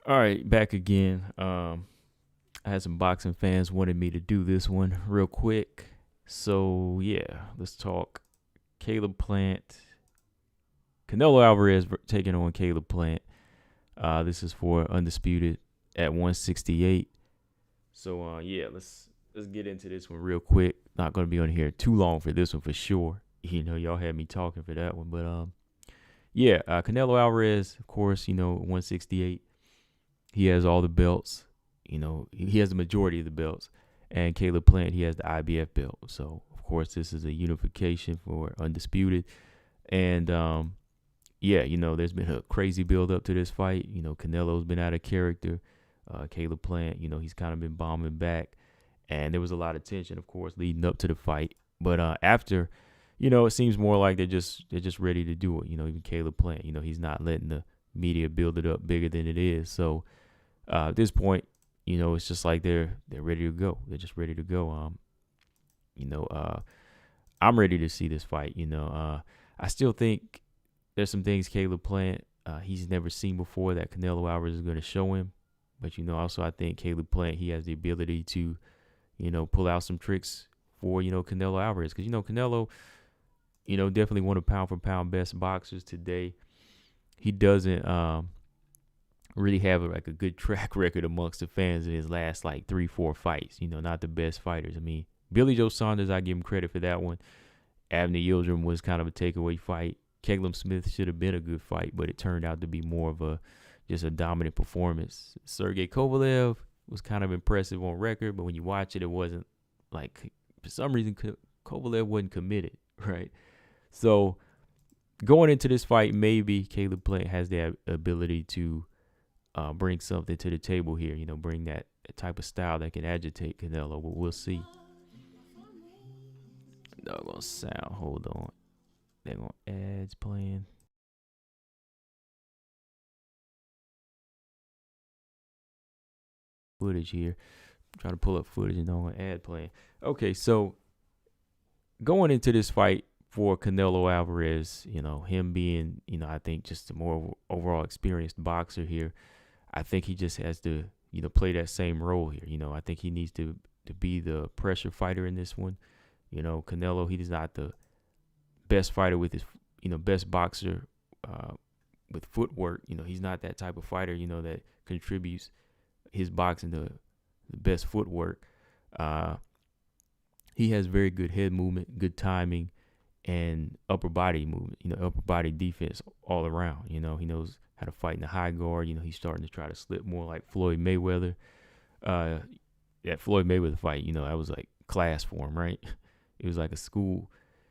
All right, back again. I had some boxing fans wanted me to do this one real quick. So yeah, let's talk Caleb Plant. Canelo Alvarez taking on Caleb Plant. This is for undisputed at 168. So yeah, let's get into this one real quick. Not gonna be on here too long for this one for sure. Y'all had me talking for that one, but yeah, Canelo Alvarez, of course, 168. He has all the belts. He has the majority of the belts. And Caleb Plant, he has the IBF belt. So, of course, this is a unification for undisputed. And yeah, there's been a crazy build up to this fight. Canelo's been out of character. Caleb Plant, he's kind of been bombing back. And there was a lot of tension, of course, leading up to the fight. But after, it seems more like they're just ready to do it. Even Caleb Plant, he's not letting the media build it up bigger than it is. So at this point, it's just like they're ready to go. They're just ready to go. You know, I'm ready to see this fight. I still think there's some things Caleb Plant he's never seen before that Canelo Alvarez is going to show him. But also I think Caleb Plant, he has the ability to pull out some tricks for Canelo Alvarez, because Canelo definitely one of pound for pound best boxers today. He doesn't really have like a good track record amongst the fans in his last like 3-4 fights. Not the best fighters. I mean, Billy Joe Saunders, I give him credit for that one. Abner Yildirim was kind of a takeaway fight. Keglum Smith should have been a good fight, but it turned out to be more of just a dominant performance. Sergey Kovalev was kind of impressive on record, but when you watch it, it wasn't like, for some reason, Kovalev wasn't committed, right? So going into this fight, maybe Caleb Plant has the ability to bring something to the table here, bring that type of style that can agitate Canelo, but we'll see. Doggone sound, hold on. They're going ads playing. Footage here. I'm trying to pull up footage and don't ad playing. Okay, so going into this fight for Canelo Alvarez, him being, I think just a more overall experienced boxer here, I think he just has to, play that same role here. I think he needs to be the pressure fighter in this one. Canelo, he is not the best fighter with his, best boxer with footwork. He's not that type of fighter, that contributes his boxing to the best footwork. He has very good head movement, good timing, and upper body movement, upper body defense all around. He knows how to fight in the high guard. He's starting to try to slip more like Floyd Mayweather. That Floyd Mayweather fight, that was like class for him, right? It was like a school.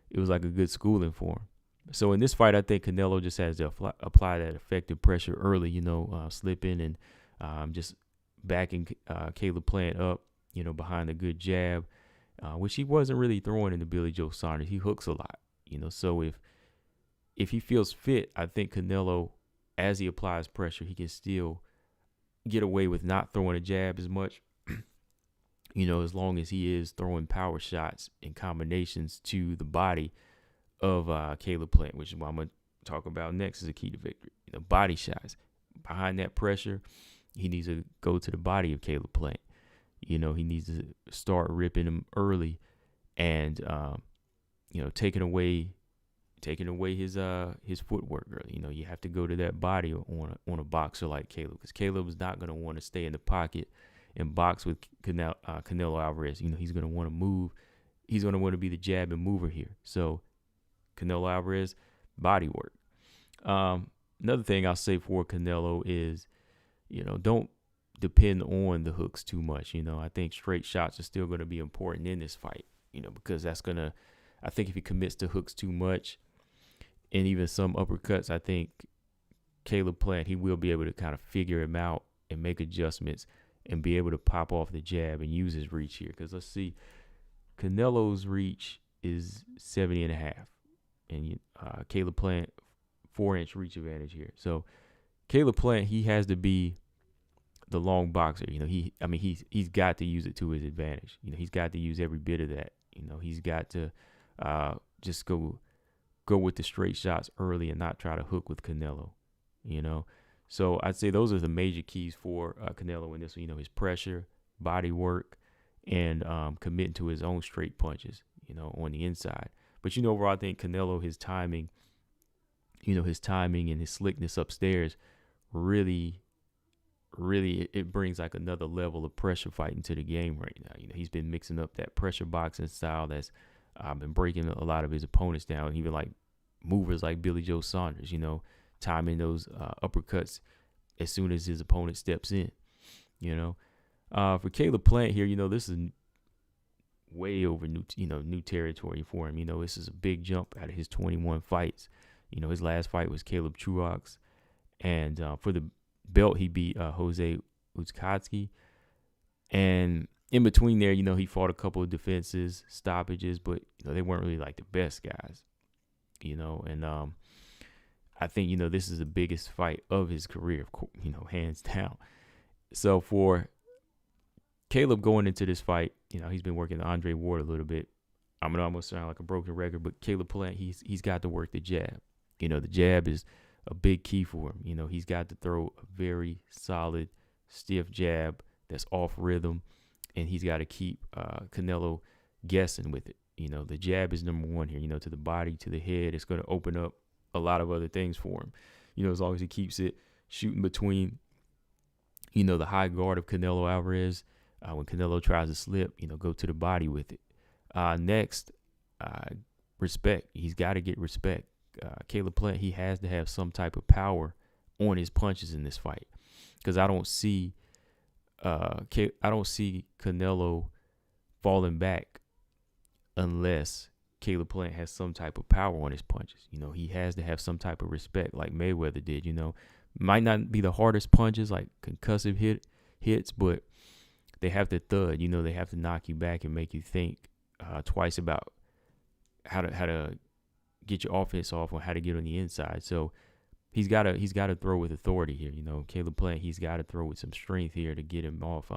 It was like a good schooling for him. So in this fight, I think Canelo just has to apply that effective pressure early, slipping and just backing Caleb Plant up, behind a good jab, which he wasn't really throwing into Billy Joe Saunders. He hooks a lot, so if he feels fit, I think Canelo, as he applies pressure, he can still get away with not throwing a jab as much, as long as he is throwing power shots and combinations to the body of Caleb Plant, which is what I'm going to talk about next as a key to victory. Body shots. Behind that pressure, he needs to go to the body of Caleb Plant. He needs to start ripping him early and, taking away his footwork early. You have to go to that body on a boxer like Caleb, because Caleb is not going to want to stay in the pocket and box with Canelo Alvarez. He's going to want to move. He's going to want to be the jab and mover here. So Canelo Alvarez, body work. Another thing I'll say for Canelo is, don't depend on the hooks too much. I think straight shots are still going to be important in this fight, because I think if he commits to hooks too much and even some uppercuts, I think Caleb Plant, he will be able to kind of figure him out and make adjustments and be able to pop off the jab and use his reach here. Because let's see, Canelo's reach is 70.5, and Caleb Plant 4-inch reach advantage here. So Caleb Plant, he has to be the long boxer. He's got to use it to his advantage. He's got to use every bit of that. He's got to just go with the straight shots early and not try to hook with Canelo. So I'd say those are the major keys for Canelo in this one. His pressure, body work, and committing to his own straight punches, on the inside. But, overall, I think Canelo, his timing and his slickness upstairs really, really, it brings like another level of pressure fighting to the game right now. He's been mixing up that pressure boxing style that's been breaking a lot of his opponents down, even like movers like Billy Joe Saunders, timing those uppercuts as soon as his opponent steps in, For Caleb Plant here, this is way over new territory for him. This is a big jump out of his 21 fights. His last fight was Caleb Truax, and for the belt he beat Jose Uzcatsky, and in between there, he fought a couple of defenses, stoppages, but they weren't really like the best guys, and I think this is the biggest fight of his career, hands down. So for Caleb going into this fight, he's been working Andre Ward a little bit. I'm gonna almost sound like a broken record, but Caleb Plant, he's got to work the jab. The jab is a big key for him. He's got to throw a very solid, stiff jab that's off rhythm, and he's got to keep Canelo guessing with it. The jab is number one here. To the body, to the head, it's going to open up a lot of other things for him. As long as he keeps it shooting between, the high guard of Canelo Alvarez. When Canelo tries to slip, go to the body with it. Next, respect. He's got to get respect. Caleb Plant, he has to have some type of power on his punches in this fight, because I don't see Canelo falling back unless Caleb Plant has some type of power on his punches. He has to have some type of respect, like Mayweather did. Might not be the hardest punches, like concussive hits, but they have to thud. They have to knock you back and make you think twice about how to get your offense off, or how to get on the inside. So he's got to throw with authority here. Caleb Plant, he's got to throw with some strength here to get him off.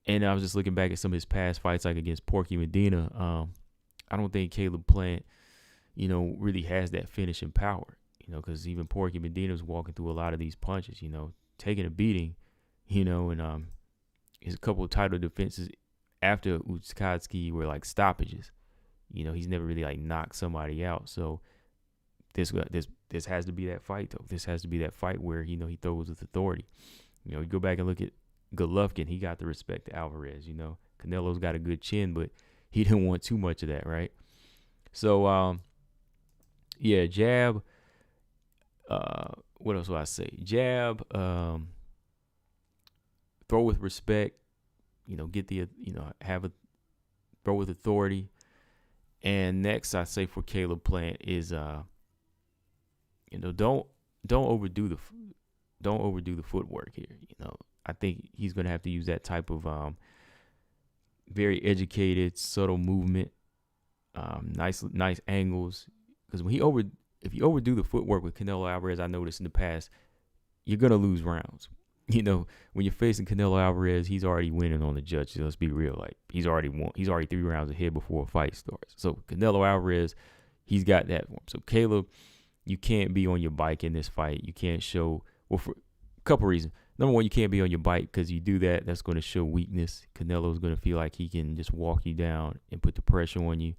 And I was just looking back at some of his past fights, like against Porky Medina. I don't think Caleb Plant, really has that finishing power. Because even Porky Medina was walking through a lot of these punches. Taking a beating. And his couple of title defenses after Uzcatsky were like stoppages. He's never really like knocked somebody out. So this has to be that fight, though. This has to be that fight where he throws with authority. You go back and look at Golovkin. He got the respect to Alvarez. Canelo's got a good chin, but he didn't want too much of that, right? So jab. What else do I say? Jab. Throw with respect. Get the have a throw with authority. And next, I say for Caleb Plant is don't overdo the footwork here. I think he's gonna have to use that type of very educated, subtle movement, nice angles. Because if you overdo the footwork with Canelo Alvarez, I noticed in the past, you're gonna lose rounds. When you're facing Canelo Alvarez, he's already winning on the judges. Let's be real. Like, he's already won. He's already 3 rounds ahead before a fight starts. So Canelo Alvarez, he's got that for him. So Caleb, you can't be on your bike in this fight. You can't show, for a couple reasons. Number one, you can't be on your bike, because you do that, that's going to show weakness. Canelo's going to feel like he can just walk you down and put the pressure on you.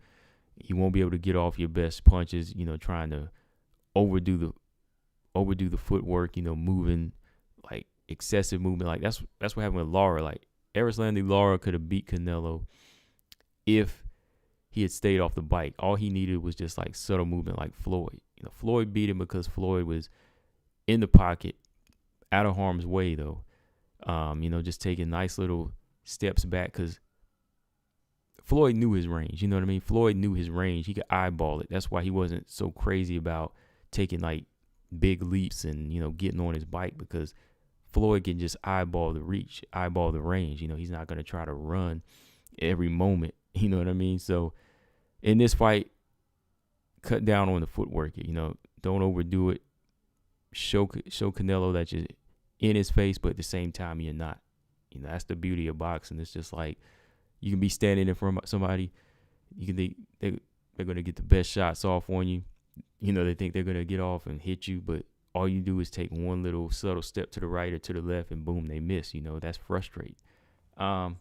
He won't be able to get off your best punches, trying to overdo the footwork, moving like excessive movement. Like that's what happened with Lara. Like Erislandy Lara could have beat Canelo if he had stayed off the bike. All he needed was just like subtle movement, like Floyd. Floyd beat him because Floyd was in the pocket, out of harm's way though. Just taking nice little steps back, because Floyd knew his range. You know what I mean? Floyd knew his range. He could eyeball it. That's why he wasn't so crazy about taking like big leaps and, getting on his bike, because Floyd can just eyeball the reach, eyeball the range. He's not going to try to run every moment. You know what I mean? So in this fight, cut down on the footwork. Don't overdo it. Show Canelo that you're in his face, but at the same time, you're not. That's the beauty of boxing. It's just like, you can be standing in front of somebody. You can think they're going to get the best shots off on you. They think they're going to get off and hit you, but all you do is take one little subtle step to the right or to the left, and boom, they miss. That's frustrating. So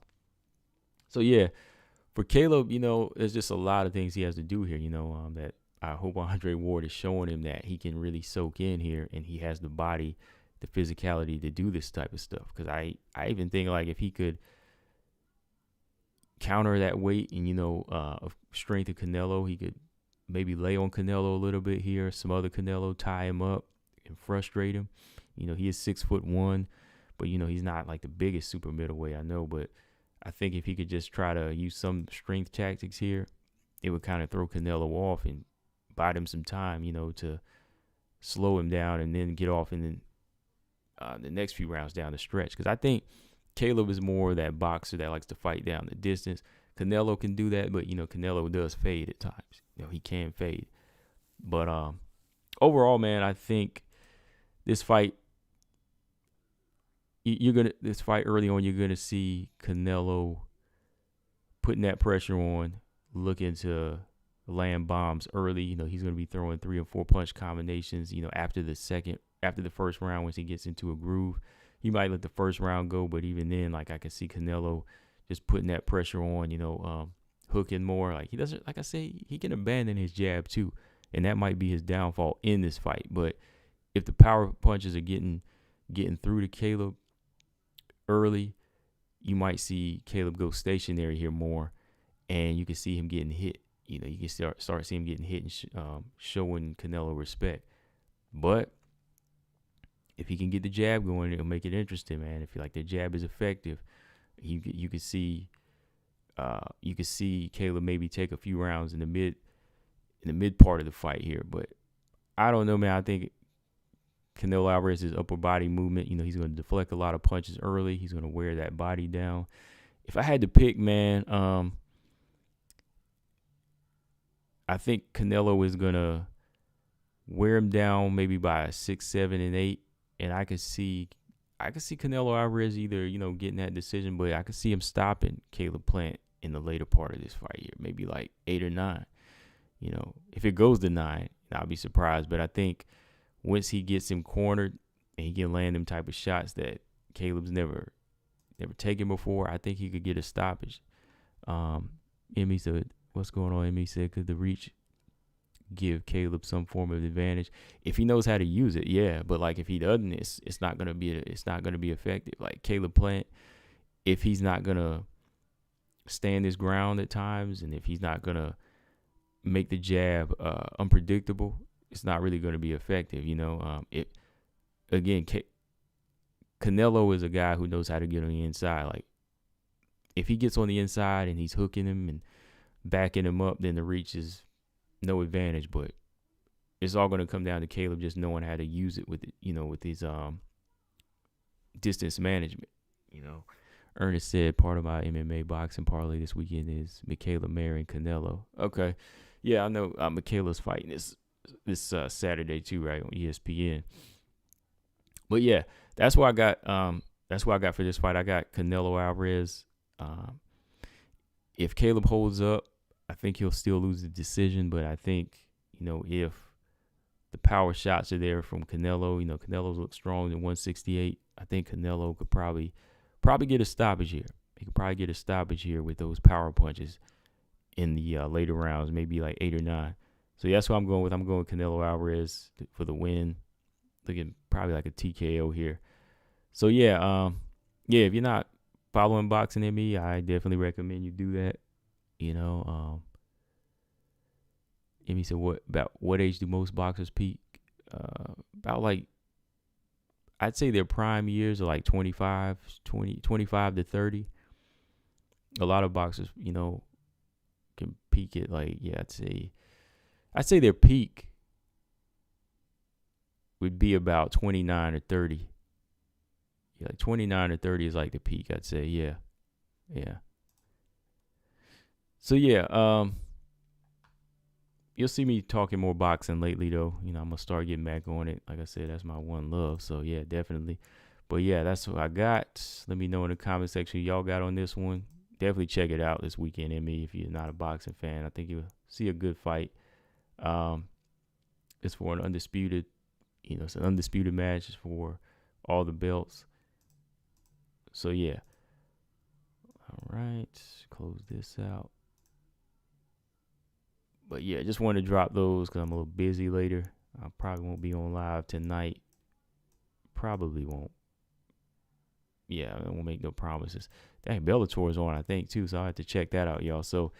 yeah, for Caleb, there's just a lot of things he has to do here. That I hope Andre Ward is showing him that he can really soak in here, and he has the body, the physicality to do this type of stuff. Because I even think like if he could counter that weight and strength of Canelo, he could maybe lay on Canelo a little bit here. Some other Canelo, tie him up and frustrate him. He is 6'1", but he's not like the biggest super middleweight, I know, but I think if he could just try to use some strength tactics here, it would kind of throw Canelo off and buy him some time, to slow him down and then get off in the next few rounds down the stretch. Because I think Caleb is more that boxer that likes to fight down the distance. Canelo can do that, but Canelo does fade at times. He can fade. But overall, man, I think this fight, this fight early on, you're gonna see Canelo putting that pressure on, looking to land bombs early. He's gonna be throwing 3 or 4 punch combinations. After the first round, once he gets into a groove, he might let the first round go, but even then, like I can see Canelo just putting that pressure on. Hooking more. Like he doesn't, like I say, he can abandon his jab too, and that might be his downfall in this fight. But if the power punches are getting through to Caleb early, you might see Caleb go stationary here more, and you can see him getting hit. You can start seeing him getting hit and showing Canelo respect. But if he can get the jab going, it'll make it interesting, man. If the jab is effective, you can see Caleb maybe take a few rounds in the mid part of the fight here. But I don't know, man. I think Canelo Alvarez's upper body movement, he's going to deflect a lot of punches early. He's going to wear that body down. If I had to pick, man, I think Canelo is going to wear him down maybe by 6, 7, and 8. And I could see Canelo Alvarez either, getting that decision, but I could see him stopping Caleb Plant in the later part of this fight here, maybe like 8 or 9. If it goes to 9, I'll be surprised. But I think once he gets him cornered and he can land them type of shots that Caleb's never taken before, I think he could get a stoppage. Emmy said, "What's going on?" Emmy said, "Could the reach give Caleb some form of advantage if he knows how to use it?" Yeah, but like if he doesn't, it's not gonna be effective. Like Caleb Plant, if he's not gonna stand his ground at times, and if he's not gonna make the jab unpredictable, it's not really gonna be effective. Canelo is a guy who knows how to get on the inside. Like if he gets on the inside and he's hooking him and backing him up, then the reach is no advantage. But it's all going to come down to Caleb just knowing how to use it with his distance management. Ernest said part of my MMA boxing parlay this weekend is Michaela Mayer and Canelo. Okay, yeah, I know Michaela's fighting this Saturday too, right, on ESPN. But yeah, that's what I got. That's what I got for this fight. I got Canelo Alvarez. If Caleb holds up, I think he'll still lose the decision. But I think if the power shots are there from Canelo, Canelo's look strong in 168. I think Canelo could probably get a stoppage here. He could probably get a stoppage here with those power punches in the later rounds, maybe like 8 or 9. So that's what I'm going with. I'm going with Canelo Alvarez for the win. Looking probably like a TKO here. So yeah, if you're not following Boxing ME, I definitely recommend you do that. Emmy said, what age do most boxers peak? About like, I'd say their prime years are like 25 to 30. A lot of boxers, can peak at like, yeah, I'd say their peak would be about 29 or 30. Yeah, like 29 or 30 is like the peak, I'd say. Yeah. So yeah, you'll see me talking more boxing lately though. I'm gonna start getting back on it. Like I said, that's my one love. So yeah, definitely. But yeah, that's what I got. Let me know in the comment section y'all got on this one. Definitely check it out this weekend, ME, if you're not a boxing fan. I think you'll see a good fight. It's for an undisputed, it's an undisputed match for all the belts. So yeah. All right, close this out. But yeah, just wanted to drop those because I'm a little busy later. I probably won't be on live tonight. Probably won't. Yeah, I won't make no promises. Dang, Bellator is on, I think, too, so I'll have to check that out, y'all. So